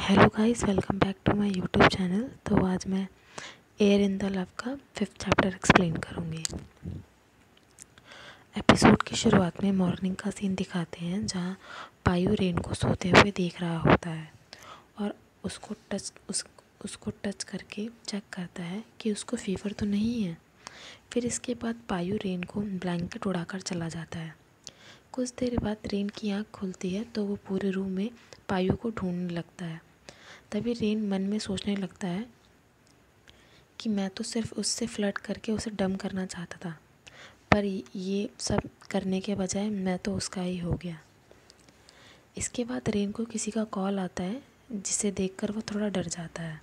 Hello guys, welcome back to my YouTube channel. तो आज मैं एयर इन द लव का 5th चैप्टर एक्सप्लेन करूँगी। एपिसोड की शुरुआत में मॉर्निंग का सीन दिखाते हैं जहाँ पायु रेन को सोते हुए देख रहा होता है और उसको टच करके चेक करता है कि उसको फीवर तो नहीं है। फिर इसके बाद पायु रेन को ब्लैंकेट उड़ाकर चला जाता है। कुछ देर बाद रेन की आँख खुलती है तो वो पूरे रूम में पायु को ढूंढने लगता है। तभी रेन मन में सोचने लगता है कि मैं तो सिर्फ उससे फ्लर्ट करके उसे डम करना चाहता था, पर ये सब करने के बजाय मैं तो उसका ही हो गया। इसके बाद रेन को किसी का कॉल आता है जिसे देखकर वो थोड़ा डर जाता है।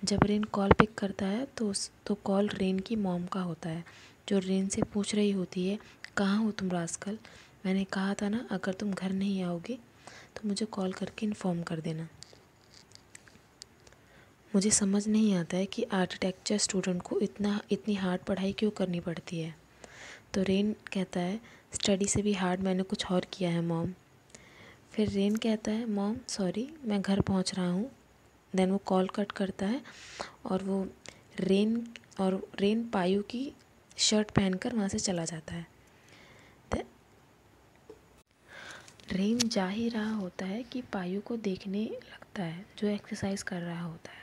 जब रेन कॉल पिक करता है तो कॉल रेन की मॉम का होता है, जो रेन से पूछ रही होती है, कहाँ हो तुम रास्कल? मैंने कहा था ना, अगर तुम घर नहीं आओगे तो मुझे कॉल करके इन्फॉर्म कर देना। मुझे समझ नहीं आता है कि आर्किटेक्चर स्टूडेंट को इतनी हार्ड पढ़ाई क्यों करनी पड़ती है। तो रेन कहता है, स्टडी से भी हार्ड मैंने कुछ और किया है मॉम। फिर रेन कहता है, मॉम सॉरी, मैं घर पहुंच रहा हूँ। देन वो कॉल कट करता है और रेन पायु की शर्ट पहनकर वहाँ से चला जाता है। रेन जा ही रहा होता है कि पायु को देखने लगता है जो एक्सरसाइज कर रहा होता है।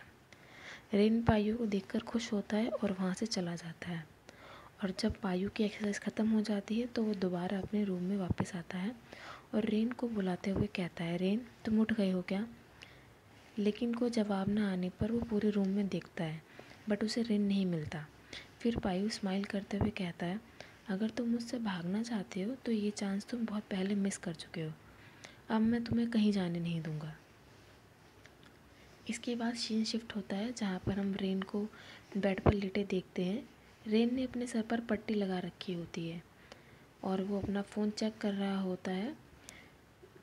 रेन पायु को देखकर खुश होता है और वहाँ से चला जाता है। और जब पायु की एक्सरसाइज ख़त्म हो जाती है तो वो दोबारा अपने रूम में वापस आता है और रेन को बुलाते हुए कहता है, रेन तुम उठ गए हो क्या? लेकिन कोई जवाब ना आने पर वो पूरे रूम में देखता है, बट उसे रेन नहीं मिलता। फिर पायु स्माइल करते हुए कहता है, अगर तुम मुझसे भागना चाहते हो तो ये चांस तुम बहुत पहले मिस कर चुके हो। अब मैं तुम्हें कहीं जाने नहीं दूँगा। इसके बाद सीन शिफ्ट होता है जहाँ पर हम रेन को बेड पर लेटे देखते हैं। रेन ने अपने सर पर पट्टी लगा रखी होती है और वो अपना फ़ोन चेक कर रहा होता है।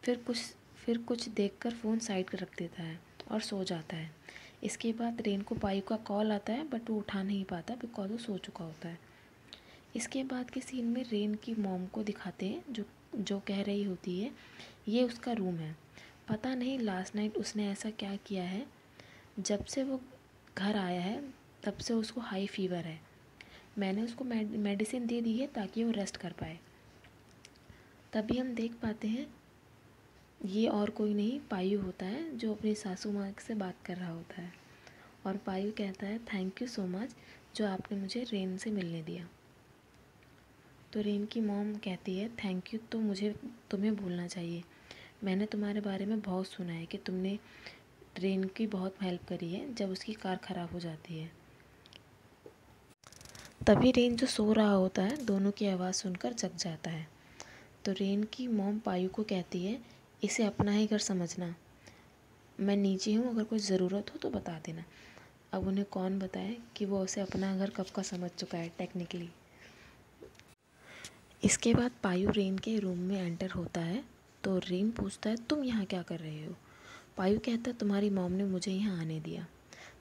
फिर कुछ देखकर फ़ोन साइड कर रख देता है और सो जाता है। इसके बाद रेन को पायु का कॉल आता है, बट वो उठा नहीं पाता बिकॉज वो सो चुका होता है। इसके बाद के सीन में रेन की मॉम को दिखाते हैं जो कह रही होती है, ये उसका रूम है। पता नहीं लास्ट नाइट उसने ऐसा क्या किया है, जब से वो घर आया है तब से उसको हाई फीवर है। मैंने उसको मेडिसिन दे दी है ताकि वो रेस्ट कर पाए। तभी हम देख पाते हैं ये और कोई नहीं पायु होता है जो अपनी सासू माँ से बात कर रहा होता है। और पायु कहता है, थैंक यू सो मच जो आपने मुझे रेन से मिलने दिया। तो रेन की मॉम कहती है, थैंक यू तो तुम्हें भूलना चाहिए। मैंने तुम्हारे बारे में बहुत सुना है कि तुमने रेन की बहुत हेल्प करी है जब उसकी कार ख़राब हो जाती है। तभी रेन जो सो रहा होता है दोनों की आवाज़ सुनकर जग जाता है। तो रेन की मॉम पायु को कहती है, इसे अपना ही घर समझना। मैं नीचे हूँ, अगर कोई ज़रूरत हो तो बता देना। अब उन्हें कौन बताए कि वो उसे अपना घर कब का समझ चुका है टेक्निकली। इसके बाद पायु रेन के रूम में एंटर होता है। तो रेन पूछता है, तुम यहाँ क्या कर रहे हो? पायु कहता है, तुम्हारी मॉम ने मुझे यहाँ आने दिया।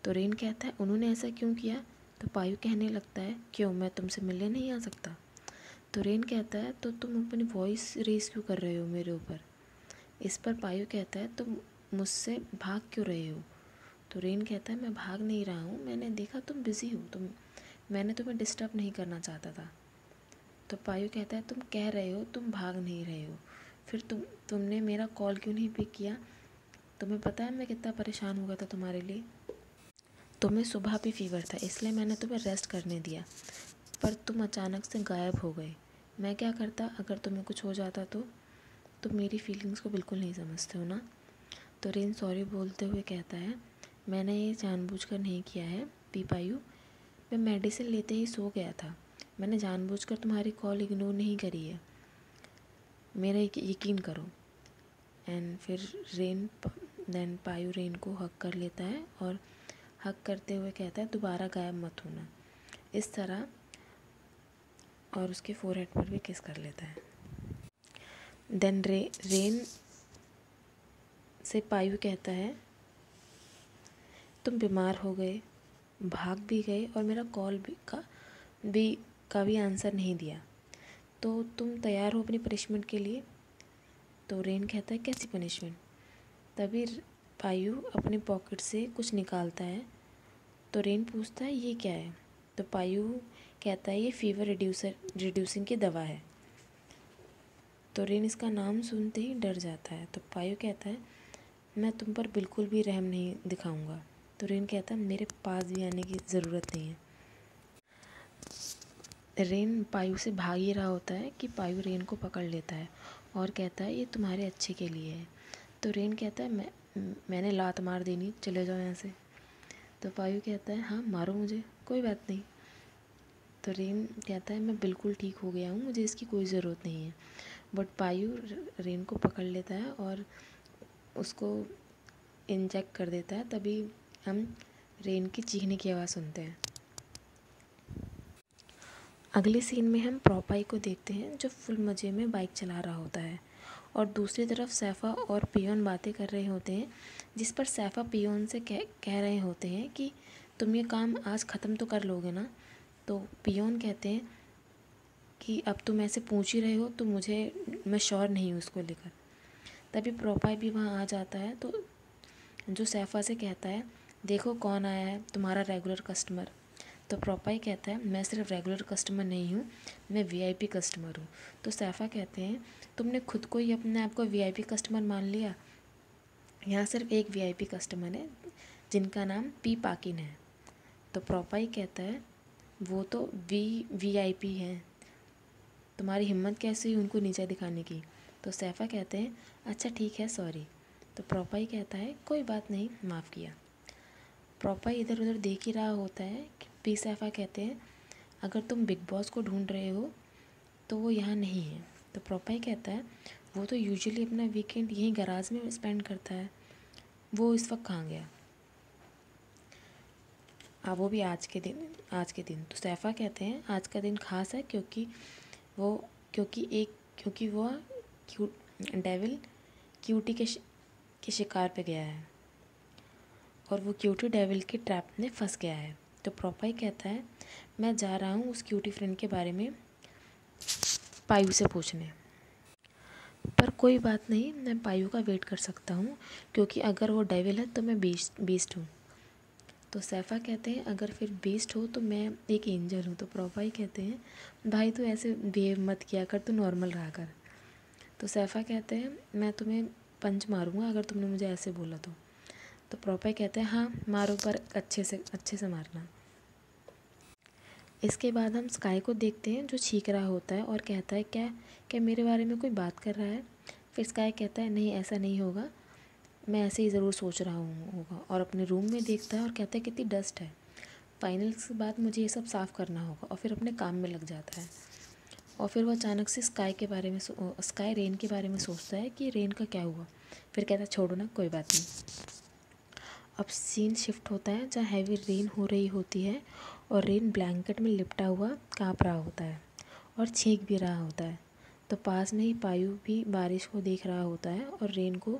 तो रेन कहता है, उन्होंने ऐसा क्यों किया? तो पायु कहने लगता है, क्यों, मैं तुमसे मिलने नहीं आ सकता? तो रेन कहता है, तो तुम अपनी वॉइस रेस क्यों कर रहे हो मेरे ऊपर? इस पर पायु कहता है, तुम मुझसे भाग क्यों रहे हो? तो रेन कहता है, मैं भाग नहीं रहा हूँ, मैंने देखा तुम बिज़ी हो, मैंने तुम्हें डिस्टर्ब नहीं करना चाहता था। तो पायु कहता है, तुम कह रहे हो तुम भाग नहीं रहे हो, फिर तुमने मेरा कॉल क्यों नहीं पिक किया? तुम्हें पता है मैं कितना परेशान हो गया था तुम्हारे लिए। तुम्हें सुबह भी फीवर था इसलिए मैंने तुम्हें रेस्ट करने दिया, पर तुम अचानक से गायब हो गए। मैं क्या करता अगर तुम्हें कुछ हो जाता तो? तुम मेरी फीलिंग्स को बिल्कुल नहीं समझते हो ना। तो रेन सॉरी बोलते हुए कहता है, मैंने ये जानबूझकर नहीं किया है पायु, मैं मेडिसिन लेते ही सो गया था। मैंने जानबूझकर तुम्हारी कॉल इग्नोर नहीं करी है, मेरा यकीन करो। एंड फिर देन पायु रेन को हक कर लेता है और हक करते हुए कहता है, दोबारा गायब मत होना, इस तरह, और उसके फोरहेड पर भी किस कर लेता है। देन रेन से पायु कहता है, तुम बीमार हो गए, भाग भी गए और मेरा कॉल का भी आंसर नहीं दिया, तो तुम तैयार हो अपनी पनिशमेंट के लिए? तो रेन कहता है, कैसी पनिशमेंट? तभी पायु अपने पॉकेट से कुछ निकालता है। तो रेन पूछता है ये क्या है। तो पायु कहता है ये फीवर रिड्यूसिंग की दवा है। तो रेन इसका नाम सुनते ही डर जाता है। तो पायु कहता है मैं तुम पर बिल्कुल भी रहम नहीं दिखाऊंगा। तो रेन कहता है मेरे पास भी आने की ज़रूरत नहीं है। रेन पायु से भाग ही रहा होता है कि पायु रेन को पकड़ लेता है और कहता है ये तुम्हारे अच्छे के लिए है। तो रेन कहता है मैंने लात मार देनी, चले जाओ यहाँ से। तो पायु कहता है हाँ मारो मुझे, कोई बात नहीं। तो रेन कहता है मैं बिल्कुल ठीक हो गया हूँ, मुझे इसकी कोई ज़रूरत नहीं है। बट पायु रेन को पकड़ लेता है और उसको इंजेक्ट कर देता है। तभी हम रेन की चीखने की आवाज़ सुनते हैं। अगले सीन में हम प्रोपाई को देखते हैं जो फुल मज़े में बाइक चला रहा होता है और दूसरी तरफ सैफ़ा और पियोन बातें कर रहे होते हैं, जिस पर सैफ़ा पियोन से कह रहे होते हैं कि तुम ये काम आज ख़त्म तो कर लोगे ना। तो पियोन कहते हैं कि अब तुम ऐसे पूछ ही रहे हो तो मैं श्योर नहीं हूँ उसको लेकर। तभी प्रोपाई भी वहाँ आ जाता है। तो जो सैफ़ा से कहता है देखो कौन आया है, तुम्हारा रेगुलर कस्टमर। तो प्रोपाई कहता है मैं सिर्फ रेगुलर कस्टमर नहीं हूँ, मैं वीआईपी कस्टमर हूँ। तो सैफ़ा कहते हैं तुमने खुद को ही अपने आप को वीआईपी कस्टमर मान लिया। यहाँ सिर्फ एक वीआईपी कस्टमर है जिनका नाम पी पाकिन है। तो प्रोपाई कहता है वो तो वीआईपी हैं, तुम्हारी हिम्मत कैसे हुई उनको नीचे दिखाने की। तो सैफ़ा कहते हैं अच्छा ठीक है सॉरी। तो प्रोपाई कहता है कोई बात नहीं, माफ़ किया। प्रोपाई इधर उधर देख ही रहा होता है कि पी सैफ़ा कहते हैं अगर तुम बिग बॉस को ढूंढ रहे हो तो वो यहाँ नहीं है। तो प्रोपाई कहता है वो तो यूजुअली अपना वीकेंड यहीं गराज में स्पेंड करता है, वो इस वक्त कहाँ गया। वो भी आज के दिन। तो सैफ़ा कहते हैं आज का दिन खास है क्योंकि वो डेविल क्यूटी के शिकार पे गया है और वो क्यूटी डेविल के ट्रैप में फंस गया है। तो प्रोपाई कहता है मैं जा रहा हूँ उस क्यूटी फ्रेंड के बारे में पायु से पूछने, पर कोई बात नहीं, मैं पायु का वेट कर सकता हूँ क्योंकि अगर वो डेविल है तो मैं बीस्ट हूँ। तो सैफ़ा कहते हैं अगर फिर बीस्ट हो तो मैं एक एंजल हूँ। तो प्रोपाई कहते हैं भाई तू ऐसे बिहेव मत किया कर, तू नॉर्मल रहा कर। तो सैफ़ा कहते हैं मैं तुम्हें पंच मारूंगा अगर तुमने मुझे ऐसे बोला तो। तो प्रोपाई कहते हैं हाँ मारो, पर अच्छे से मारना। इसके बाद हम स्काई को देखते हैं जो छींक रहा होता है और कहता है क्या मेरे बारे में कोई बात कर रहा है। फिर स्काई कहता है नहीं ऐसा नहीं होगा, मैं ऐसे ही ज़रूर सोच रहा होगा, और अपने रूम में देखता है और कहता है कितनी डस्ट है, फाइनल्स के बाद मुझे ये सब साफ़ करना होगा। और फिर अपने काम में लग जाता है। और फिर वो अचानक से स्काई रेन के बारे में सोचता है कि रेन का क्या हुआ। फिर कहता है छोड़ो ना, कोई बात नहीं। अब सीन शिफ्ट होता है जहाँ हैवी रेन हो रही होती है और रेन ब्लैंकेट में लिपटा हुआ काँप रहा होता है और छींक भी रहा होता है। तो पास में ही पायु भी बारिश को देख रहा होता है और रेन को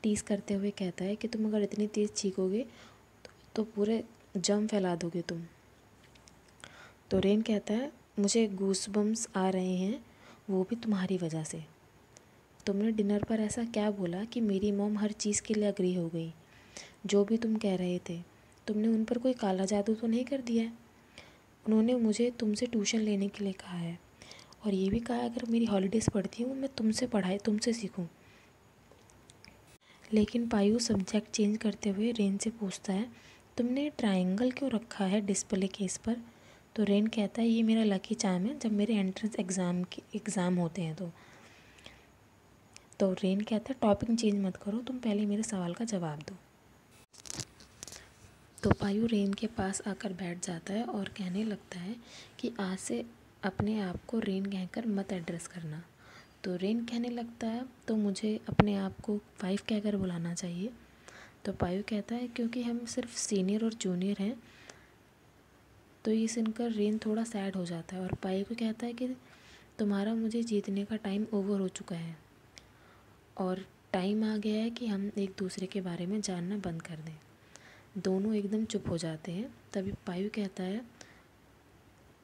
टीज़ करते हुए कहता है कि तुम अगर इतनी तेज़ छींकोगे तो पूरे जम फैला दोगे तुम। तो रेन कहता है मुझे गूज़बम्स आ रहे हैं, वो भी तुम्हारी वजह से। तुमने डिनर पर ऐसा क्या बोला कि मेरी मॉम हर चीज़ के लिए अग्री हो गई। जो भी तुम कह रहे थे, तुमने उन पर कोई काला जादू तो नहीं कर दिया है। उन्होंने मुझे तुमसे ट्यूशन लेने के लिए कहा है और ये भी कहा अगर मेरी हॉलीडेज़ पढ़ती हूँ मैं तुमसे सीखूँ। लेकिन पायु सब्जेक्ट चेंज करते हुए रेन से पूछता है तुमने ट्रायंगल क्यों रखा है डिस्प्ले केस पर। तो रेन कहता है ये मेरा लकी चार्म है जब मेरे एंट्रेंस एग्ज़ाम होते हैं। तो रेन कहता है टॉपिक चेंज मत करो, तुम पहले मेरे सवाल का जवाब दो। तो पायु रेन के पास आकर बैठ जाता है और कहने लगता है कि आज से अपने आप को रेन कहकर मत एड्रेस करना। तो रेन कहने लगता है तो मुझे अपने आप को 5 कहकर बुलाना चाहिए। तो पायु कहता है क्योंकि हम सिर्फ सीनियर और जूनियर हैं। तो ये सुनकर रेन थोड़ा सैड हो जाता है और पायु को कहता है कि तुम्हारा मुझे जीतने का टाइम ओवर हो चुका है और टाइम आ गया है कि हम एक दूसरे के बारे में जानना बंद कर दें। दोनों एकदम चुप हो जाते हैं। तभी पायु कहता है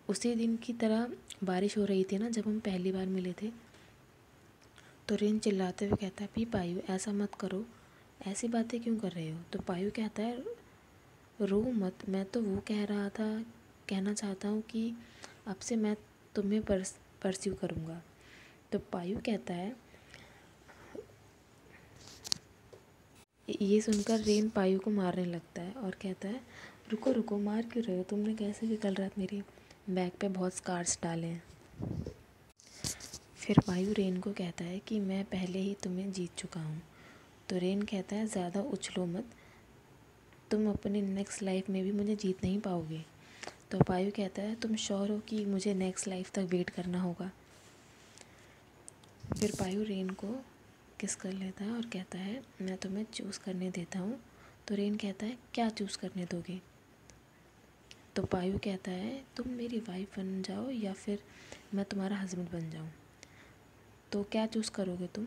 उसी दिन की तरह बारिश हो रही थी ना जब हम पहली बार मिले थे। तो रेन चिल्लाते हुए कहता है पायु ऐसा मत करो, ऐसी बातें क्यों कर रहे हो? तो पायु कहता है रो मत, मैं तो वो कहना चाहता हूँ कि अब से मैं तुम्हें परस्यू करूँगा। तो पायु कहता है, ये सुनकर रेन पायु को मारने लगता है और कहता है रुको रुको, मार क्यों रहे हो? तुमने कैसे भी कल रात मेरी बैक पे बहुत स्कार्स डाले हैं। फिर पायु रेन को कहता है कि मैं पहले ही तुम्हें जीत चुका हूँ। तो रेन कहता है ज़्यादा उछलो मत, तुम अपनी नेक्स्ट लाइफ में भी मुझे जीत नहीं पाओगे। तो पायु कहता है तुम श्योर हो कि मुझे नेक्स्ट लाइफ तक वेट करना होगा? फिर पायु रेन को किस कर लेता है और कहता है मैं तुम्हें चूज़ करने देता हूँ। तो रेन कहता है क्या चूज़ करने दोगे? तो पायु कहता है तुम मेरी वाइफ बन जाओ या फिर मैं तुम्हारा हस्बैंड बन जाऊँ। तो क्या चूज़ करोगे तुम?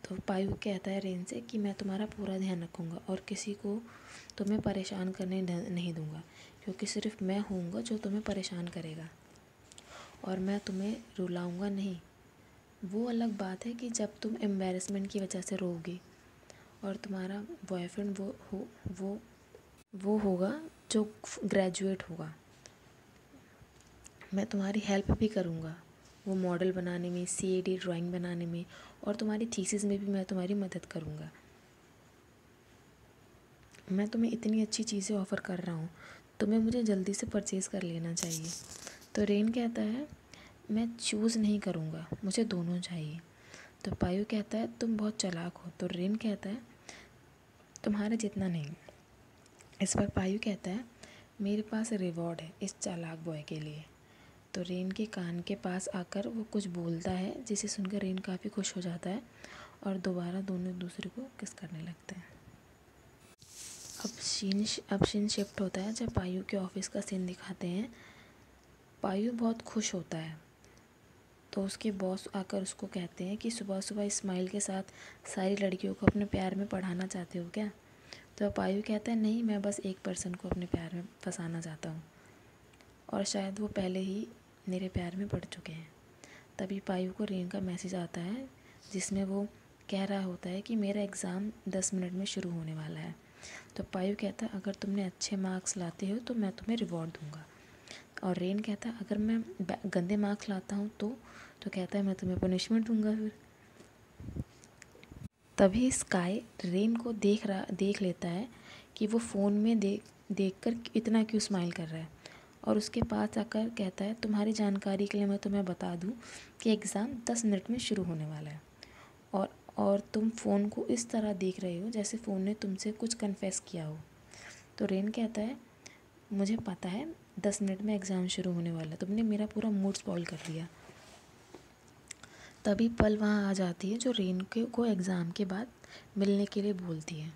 तो पायु कहता है रेन से कि मैं तुम्हारा पूरा ध्यान रखूँगा और किसी को तुम्हें परेशान करने नहीं दूँगा, क्योंकि सिर्फ मैं होऊंगा जो तुम्हें परेशान करेगा, और मैं तुम्हें रुलाऊंगा नहीं। वो अलग बात है कि जब तुम एम्बैरेसमेंट की वजह से रोओगे और तुम्हारा बॉयफ्रेंड वो होगा जो ग्रेजुएट होगा। मैं तुम्हारी हेल्प भी करूँगा वो मॉडल बनाने में, CAD ड्राइंग बनाने में, और तुम्हारी थीसिस में भी मैं तुम्हारी मदद करूँगा। मैं तुम्हें इतनी अच्छी चीज़ें ऑफ़र कर रहा हूँ, तुम्हें मुझे जल्दी से परचेज़ कर लेना चाहिए। तो रेन कहता है मैं चूज़ नहीं करूँगा, मुझे दोनों चाहिए। तो पायु कहता है तुम बहुत चालाक हो। तो रेन कहता है तुम्हारे जितना नहीं। इस पर पायु कहता है मेरे पास रिवॉर्ड है इस चालाक बॉय के लिए। तो रेन के कान के पास आकर वो कुछ बोलता है, जिसे सुनकर रेन काफ़ी खुश हो जाता है और दोबारा दोनों एक दूसरे को किस करने लगते हैं। अब सीन शिफ्ट होता है जब पायु के ऑफिस का सीन दिखाते हैं। पायु बहुत खुश होता है तो उसके बॉस आकर उसको कहते हैं कि सुबह सुबह स्माइल के साथ सारी लड़कियों को अपने प्यार में पढ़ाना चाहते हो क्या? तो पायु कहता है नहीं, मैं बस एक पर्सन को अपने प्यार में फंसाना चाहता हूँ, और शायद वो पहले ही मेरे प्यार में पड़ चुके हैं। तभी पायु को रेन का मैसेज आता है जिसमें वो कह रहा होता है कि मेरा एग्ज़ाम 10 मिनट में शुरू होने वाला है। तो पायु कहता है अगर तुमने अच्छे मार्क्स लाते हो तो मैं तुम्हें रिवॉर्ड दूंगा। और रेन कहता है अगर मैं गंदे मार्क्स लाता हूँ तो कहता है मैं तुम्हें पनिशमेंट दूंगा। फिर तभी स्काई रेन को देख लेता है कि वो फ़ोन में देखकर इतना क्यों स्माइल कर रहा है, और उसके पास आकर कहता है तुम्हारी जानकारी के लिए मैं तुम्हें बता दूं कि एग्ज़ाम 10 मिनट में शुरू होने वाला है, और तुम फ़ोन को इस तरह देख रहे हो जैसे फ़ोन ने तुमसे कुछ कन्फेस किया हो। तो रेन कहता है मुझे पता है 10 मिनट में एग्ज़ाम शुरू होने वाला है, तुमने मेरा पूरा मूड स्पॉइल कर दिया। तभी पल वहाँ आ जाती है जो रेन को एग्ज़ाम के बाद मिलने के लिए बोलती है।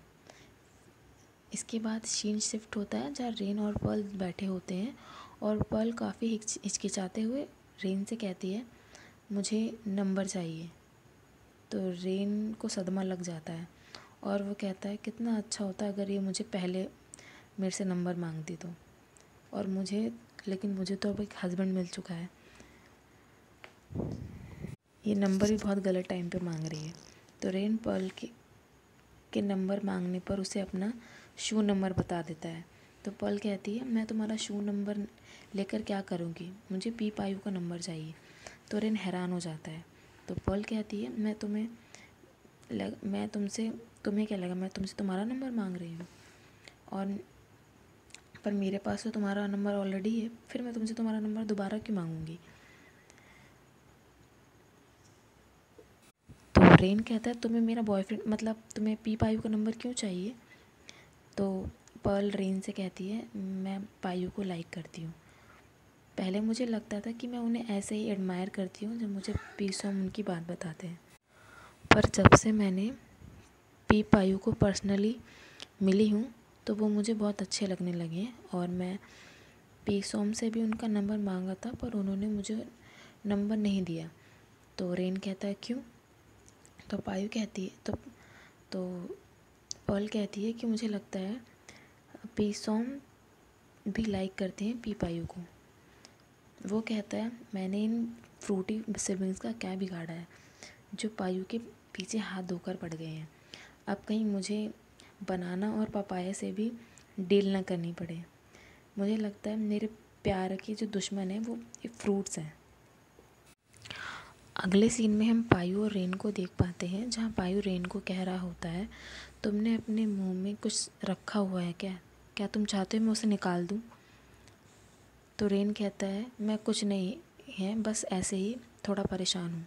इसके बाद सीन शिफ्ट होता है जहाँ रेन और पल बैठे होते हैं, और पल काफ़ी हिचकिचाते हुए रेन से कहती है मुझे नंबर चाहिए। तो रेन को सदमा लग जाता है और वो कहता है कितना अच्छा होता अगर ये मुझे पहले मेरे से नंबर मांगती तो, और लेकिन मुझे तो अब एक हस्बैंड मिल चुका है, ये नंबर भी बहुत गलत टाइम पे मांग रही है। तो रेन पर्ल के नंबर मांगने पर उसे अपना शू नंबर बता देता है। तो पर्ल कहती है मैं तुम्हारा शू नंबर लेकर क्या करूँगी, मुझे पायु का नंबर चाहिए। तो रेन हैरान हो जाता है। तो पर्ल कहती है तुम्हें क्या लगा मैं तुमसे तुम्हारा नंबर मांग रही हूँ, और पर मेरे पास तो तुम्हारा नंबर ऑलरेडी है, फिर मैं तुमसे तुम्हारा नंबर दोबारा क्यों मांगूंगी। तो रेन कहता है तुम्हें मेरा बॉयफ्रेंड मतलब तुम्हें पायु का नंबर क्यों चाहिए। तो पर्ल रेन से कहती है मैं पायु को लाइक करती हूँ। पहले मुझे लगता था कि मैं उन्हें ऐसे ही एडमायर करती हूँ जब मुझे पीसोम उनकी बात बताते हैं, पर जब से मैंने पायु को पर्सनली मिली हूँ तो वो मुझे बहुत अच्छे लगने लगे हैं, और मैं पीसोम से भी उनका नंबर मांगा था पर उन्होंने मुझे नंबर नहीं दिया। तो रेन कहता है क्यों। तो पायु कहती है तो पर्ल कहती है कि मुझे लगता है पीसोम भी लाइक करते हैं पायु को। वो कहता है मैंने इन फ्रूटी सिबलिंग्स का क्या बिगाड़ा है जो पायु के पीछे हाथ धोकर पड़ गए हैं। अब कहीं मुझे बनाना और पपाया से भी डील ना करनी पड़े। मुझे लगता है मेरे प्यार के जो दुश्मन हैं वो फ्रूट्स हैं। अगले सीन में हम पायु और रेन को देख पाते हैं, जहाँ पायु रेन को कह रहा होता है, तुमने अपने मुंह में कुछ रखा हुआ है क्या? क्या तुम चाहते हो मैं उसे निकाल दूँ? तो रेन कहता है, मैं कुछ नहीं है, बस ऐसे ही थोड़ा परेशान हूँ।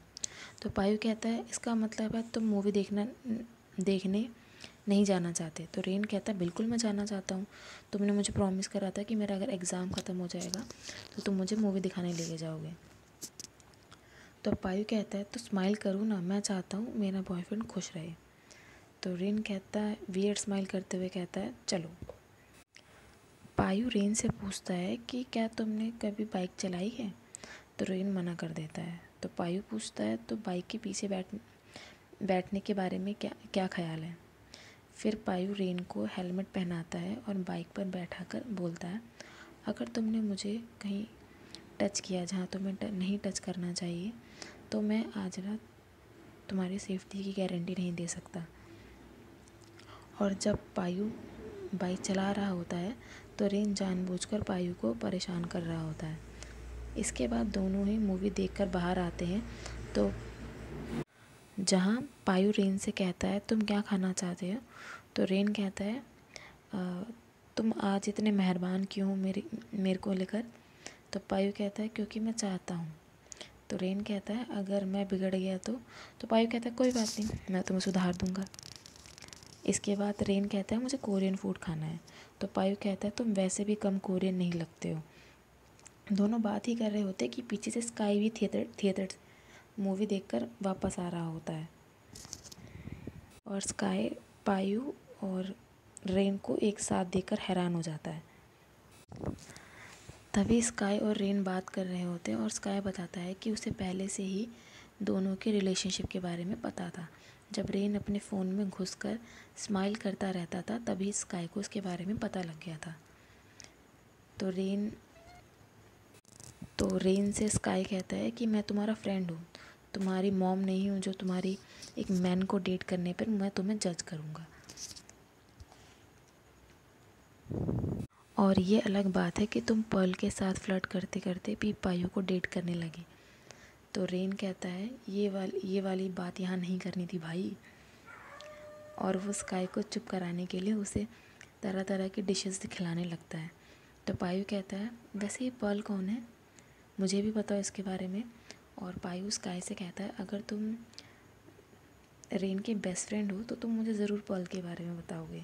तो पायु कहता है, इसका मतलब है तुम मूवी देखने नहीं जाना चाहते? तो रेन कहता है, बिल्कुल मैं जाना चाहता हूँ। तुमने मुझे प्रॉमिस करा था कि मेरा अगर एग्ज़ाम ख़त्म हो जाएगा तो तुम मुझे मूवी दिखाने लेके जाओगे। तो पायु कहता है, तो स्माइल करूँ ना, मैं चाहता हूँ मेरा बॉयफ्रेंड खुश रहे। तो रेन कहता है, वियर्ड स्माइल करते हुए कहता है, चलो। पायु रेन से पूछता है कि क्या तुमने कभी बाइक चलाई है? तो रेन मना कर देता है। तो पायु पूछता है, तो बाइक के पीछे बैठने के बारे में क्या ख्याल है? फिर पायु रेन को हेलमेट पहनाता है और बाइक पर बैठाकर बोलता है, अगर तुमने मुझे कहीं टच किया जहाँ तुम्हें नहीं टच करना चाहिए तो मैं आज रात तुम्हारी सेफ्टी की गारंटी नहीं दे सकता। और जब पायु बाइक चला रहा होता है तो रेन जानबूझकर पायु को परेशान कर रहा होता है। इसके बाद दोनों ही मूवी देखकर बाहर आते हैं, तो जहाँ पायु रेन से कहता है, तुम क्या खाना चाहते हो? तो रेन कहता है, तुम आज इतने मेहरबान क्यों हो मेरे को लेकर? तो पायु कहता है, क्योंकि मैं चाहता हूँ। तो रेन कहता है, अगर मैं बिगड़ गया तो पायु कहता है, कोई बात नहीं, मैं तुम्हें सुधार दूँगा। इसके बाद रेन कहता है, मुझे कोरियन फूड खाना है। तो पायु कहता है, तुम वैसे भी कम कोरियन नहीं लगते हो। दोनों बात ही कर रहे होते कि पीछे से स्काई भी थिएटर मूवी देखकर वापस आ रहा होता है और स्काई पायु और रेन को एक साथ देखकर हैरान हो जाता है। तभी स्काई और रेन बात कर रहे होते हैं और स्काई बताता है कि उसे पहले से ही दोनों के रिलेशनशिप के बारे में पता था। जब रेन अपने फ़ोन में घुसकर स्माइल करता रहता था तभी स्काई को उसके बारे में पता लग गया था। तो रेन से स्काई कहता है कि मैं तुम्हारा फ्रेंड हूँ, तुम्हारी मॉम नहीं हूँ जो तुम्हारी एक मैन को डेट करने पर मैं तुम्हें जज करूँगा। और ये अलग बात है कि तुम पर्ल के साथ फ्लर्ट करते करते भी पायु को डेट करने लगे। तो रेन कहता है, ये वाली बात यहाँ नहीं करनी थी भाई। और वो स्काई को चुप कराने के लिए उसे तरह तरह की डिशेस खिलाने लगता है। तो पायु कहता है, वैसे ये पर्ल कौन है? मुझे भी पता है इसके बारे में। और पायु स्काई से कहता है, अगर तुम रेन के बेस्ट फ्रेंड हो तो तुम मुझे ज़रूर पर्ल के बारे में बताओगे।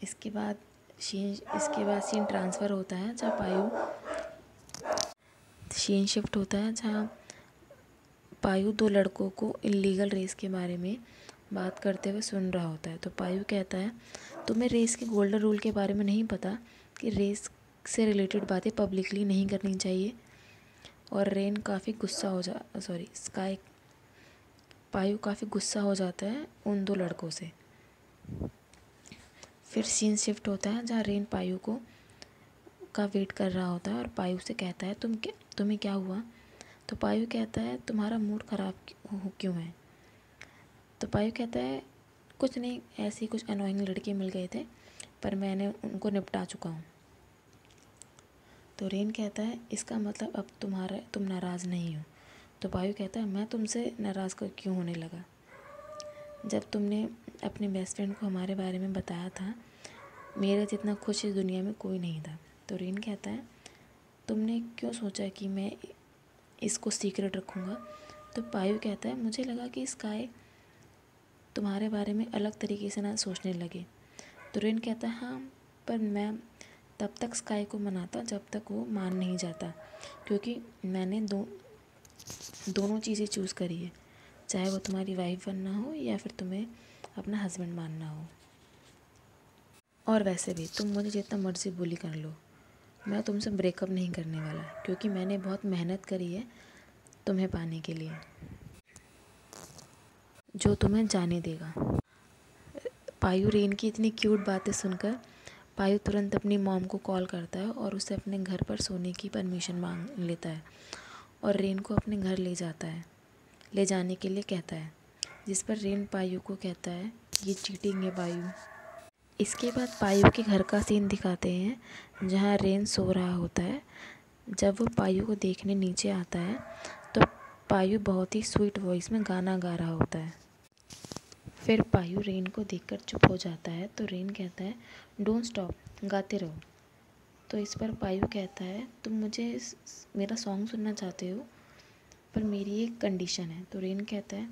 इसके बाद सीन ट्रांसफ़र होता है सीन शिफ्ट होता है जहाँ पायु दो लड़कों को इल्लीगल रेस के बारे में बात करते हुए सुन रहा होता है। तो पायु कहता है, तुम्हें रेस के गोल्डन रूल के बारे में नहीं पता कि रेस से रिलेटेड बातें पब्लिकली नहीं करनी चाहिए? और रेन काफ़ी गुस्सा हो पायु काफ़ी गुस्सा हो जाता है उन दो लड़कों से। फिर सीन शिफ्ट होता है जहाँ रेन पायु का वेट कर रहा होता है और पायु से कहता है, तुम्हें क्या हुआ? तो पायु कहता है, तुम्हारा मूड ख़राब क्यों है? तो पायु कहता है, कुछ नहीं, ऐसे ही कुछ अनोइंग लड़के मिल गए थे पर मैंने उनको निपटा चुका हूँ। तो रेन कहता है, इसका मतलब अब तुम नाराज़ नहीं हो? तो पायु कहता है, मैं तुमसे नाराज़ क्यों होने लगा? जब तुमने अपने बेस्ट फ्रेंड को हमारे बारे में बताया था, मेरे जितना खुश इस दुनिया में कोई नहीं था। तो रेन कहता है, तुमने क्यों सोचा कि मैं इसको सीक्रेट रखूँगा? तो पायु कहता है, मुझे लगा कि स्काई तुम्हारे बारे में अलग तरीके से ना सोचने लगे। तो रेन कहता है, हाँ, पर मैं तब तक स्काई को मनाता जब तक वो मान नहीं जाता, क्योंकि मैंने दोनों चीज़ें चूज़ करी है, चाहे वो तुम्हारी वाइफ बनना हो या फिर तुम्हें अपना हस्बैंड मानना हो। और वैसे भी तुम मुझे जितना मर्ज़ी बुली कर लो, मैं तुमसे ब्रेकअप नहीं करने वाला, क्योंकि मैंने बहुत मेहनत करी है तुम्हें पाने के लिए, जो तुम्हें जाने देगा। पायु रेन की इतनी क्यूट बातें सुनकर पायु तुरंत अपनी मॉम को कॉल करता है और उसे अपने घर पर सोने की परमिशन मांग लेता है और रेन को अपने घर ले जाता है। ले जाने के लिए कहता है, जिस पर रेन पायु को कहता है ये चीटिंग है पायु। इसके बाद पायु के घर का सीन दिखाते हैं जहाँ रेन सो रहा होता है। जब वो पायु को देखने नीचे आता है तो पायु बहुत ही स्वीट वॉइस में गाना गा रहा होता है। फिर पायु रेन को देखकर चुप हो जाता है तो रेन कहता है डोंट स्टॉप, गाते रहो। तो इस पर पायु कहता है तुम मुझे मेरा सॉन्ग सुनना चाहते हो, पर मेरी एक कंडीशन है। तो रेन कहता है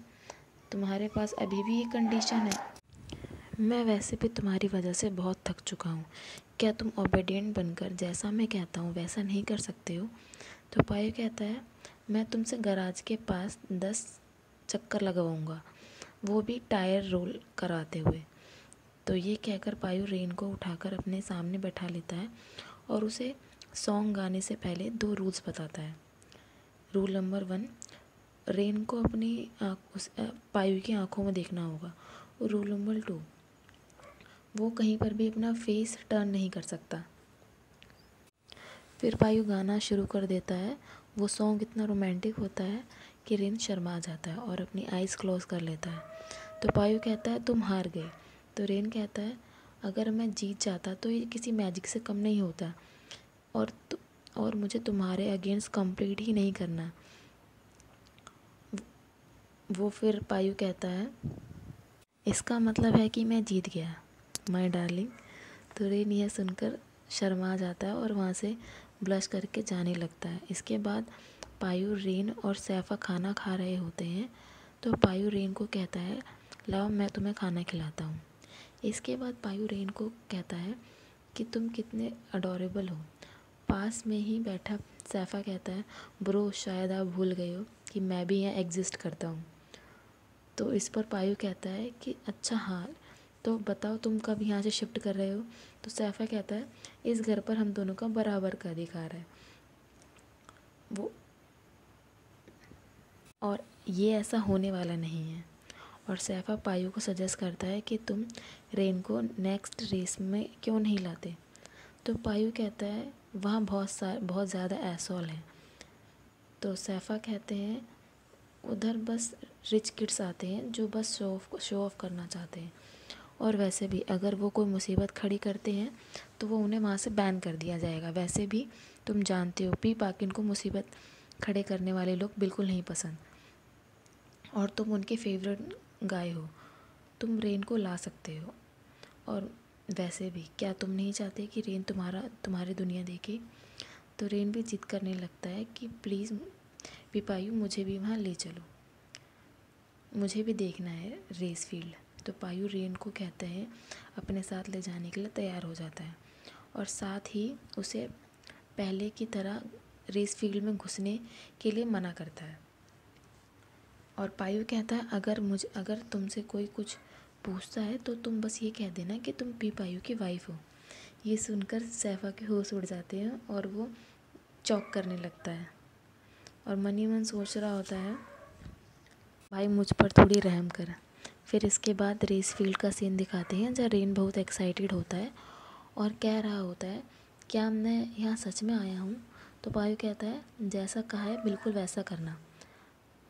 तुम्हारे पास अभी भी एक कंडीशन है? मैं वैसे भी तुम्हारी वजह से बहुत थक चुका हूँ, क्या तुम ओबीडिएंट बनकर जैसा मैं कहता हूँ वैसा नहीं कर सकते हो? तो पायु कहता है मैं तुमसे गराज के पास 10 चक्कर लगवाऊँगा, वो भी टायर रोल कराते हुए। तो ये कहकर पायु रेन को उठाकर अपने सामने बैठा लेता है और उसे सॉन्ग गाने से पहले 2 रूल्स बताता है। रूल नंबर 1, रेन को अपनी पायु की आंखों में देखना होगा। और रूल नंबर 2, वो कहीं पर भी अपना फेस टर्न नहीं कर सकता। फिर पायु गाना शुरू कर देता है। वो सॉन्ग इतना रोमांटिक होता है कि रेन शर्मा जाता है और अपनी आइज़ क्लोज कर लेता है। तो पायु कहता है तुम हार गए। तो रेन कहता है अगर मैं जीत जाता तो ये किसी मैजिक से कम नहीं होता, और मुझे तुम्हारे अगेंस्ट कंप्लीट ही नहीं करना। वो फिर पायु कहता है इसका मतलब है कि मैं जीत गया माय डार्लिंग। तो रेन यह सुनकर शर्मा जाता है और वहाँ से ब्लश करके जाने लगता है। इसके बाद पायु, रेन और सैफ़ा खाना खा रहे होते हैं। तो पायु रेन को कहता है लाओ मैं तुम्हें खाना खिलाता हूँ। इसके बाद पायु रेन को कहता है कि तुम कितने अडोरेबल हो। पास में ही बैठा सैफ़ा कहता है ब्रो शायद आप भूल गए हो कि मैं भी यहाँ एग्जिस्ट करता हूँ। तो इस पर पायु कहता है कि अच्छा हाँ, तो बताओ तुम कब यहाँ से शिफ्ट कर रहे हो? तो सैफ़ा कहता है इस घर पर हम दोनों का बराबर का अधिकार है, वो और ये ऐसा होने वाला नहीं है। और सैफ़ा पायु को सजेस्ट करता है कि तुम रेन को नेक्स्ट रेस में क्यों नहीं लाते? तो पायु कहता है वहाँ बहुत ज़्यादा एसोल है। तो सैफ़ा कहते हैं उधर बस रिच किड्स आते हैं जो बस शो ऑफ करना चाहते हैं, और वैसे भी अगर वो कोई मुसीबत खड़ी करते हैं तो वो उन्हें वहाँ से बैन कर दिया जाएगा। वैसे भी तुम जानते हो पी पाकिन को मुसीबत खड़े करने वाले लोग बिल्कुल नहीं पसंद, और तुम उनके फेवरेट गाय हो, तुम रेन को ला सकते हो। और वैसे भी क्या तुम नहीं चाहते कि रेन तुम्हारी दुनिया देखे? तो रेन भी जिद करने लगता है कि प्लीज़ पायु मुझे भी वहाँ ले चलो, मुझे भी देखना है रेस फील्ड। तो पायु रेन को कहते हैं अपने साथ ले जाने के लिए तैयार हो जाता है, और साथ ही उसे पहले की तरह रेस फील्ड में घुसने के लिए मना करता है। और पायु कहता है अगर तुमसे कोई कुछ पूछता है तो तुम बस ये कह देना कि तुम पायु की वाइफ हो। ये सुनकर सैफ़ा के होश उड़ जाते हैं और वो चौक करने लगता है और मन ही मन सोच रहा होता है भाई मुझ पर थोड़ी रहम कर। फिर इसके बाद रेस फील्ड का सीन दिखाते हैं जहाँ रेन बहुत एक्साइटेड होता है और कह रहा होता है क्या मैं यहाँ सच में आया हूँ? तो पायु कहता है जैसा कहा है बिल्कुल वैसा करना।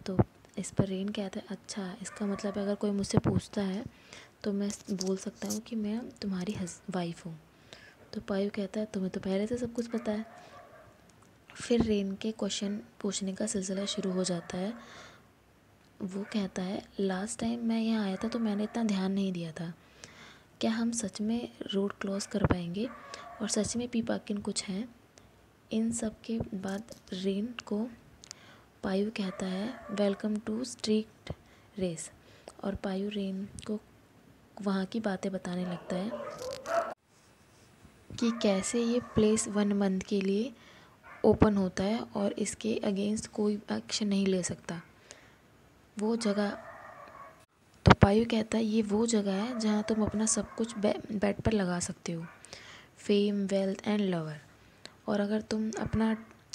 तो इस पर रेन कहता है अच्छा, इसका मतलब अगर कोई मुझसे पूछता है तो मैं बोल सकता हूँ कि मैं तुम्हारी वाइफ हूँ। तो पायु कहता है तुम्हें तो पहले से सब कुछ पता है। फिर रेन के क्वेश्चन पूछने का सिलसिला शुरू हो जाता है। वो कहता है लास्ट टाइम मैं यहाँ आया था तो मैंने इतना ध्यान नहीं दिया था, क्या हम सच में रोड क्रॉस कर पाएंगे और सच में पी पाकिन कुछ हैं? इन सब के बाद रेन को पायु कहता है वेलकम टू स्ट्रीट रेस, और पायु रेन को वहाँ की बातें बताने लगता है कि कैसे ये प्लेस 1 मंथ के लिए ओपन होता है और इसके अगेंस्ट कोई एक्शन नहीं ले सकता। वो जगह, तो पायु कहता है ये वो जगह है जहाँ तुम अपना सब कुछ बेट पर लगा सकते हो, फेम, वेल्थ एंड लवर। और अगर तुम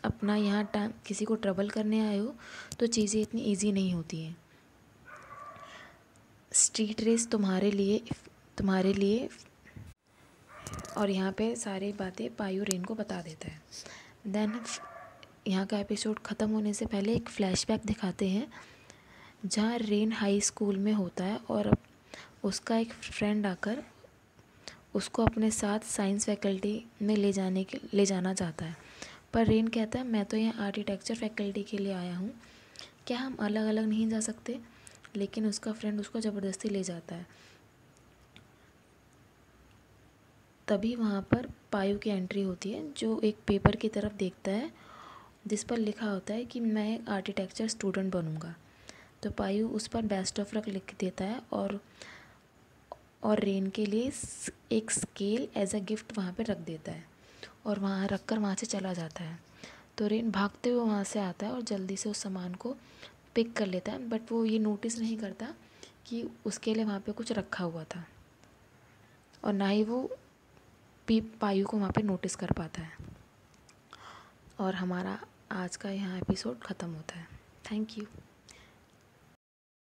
अपना यहाँ किसी को ट्रबल करने आए हो तो चीज़ें इतनी इजी नहीं होती हैं। स्ट्रीट रेस तुम्हारे लिए और यहाँ पे सारी बातें पायु रेन को बता देता है। देन यहाँ का एपिसोड ख़त्म होने से पहले एक फ्लैशबैक दिखाते हैं जहाँ रेन हाई स्कूल में होता है और उसका एक फ्रेंड आकर उसको अपने साथ साइंस फैकल्टी में ले जाना चाहता है। पर रेन कहता है मैं तो यहाँ आर्किटेक्चर फैकल्टी के लिए आया हूँ, क्या हम अलग अलग नहीं जा सकते? लेकिन उसका फ्रेंड उसको ज़बरदस्ती ले जाता है। तभी वहाँ पर पायु की एंट्री होती है, जो एक पेपर की तरफ देखता है जिस पर लिखा होता है कि मैं एक आर्किटेक्चर स्टूडेंट बनूंगा। तो पायु उस पर बेस्ट ऑफ लक लिख देता है और रेन के लिए एक स्केल एज अ गिफ्ट वहाँ पे रख देता है और वहाँ रख कर वहाँ से चला जाता है। तो रेन भागते हुए वहाँ से आता है और जल्दी से उस सामान को पिक कर लेता है, बट वो ये नोटिस नहीं करता कि उसके लिए वहाँ पे कुछ रखा हुआ था, और ना ही वो पायु को वहाँ पे नोटिस कर पाता है। और हमारा आज का यहाँ एपिसोड ख़त्म होता है। Thank you.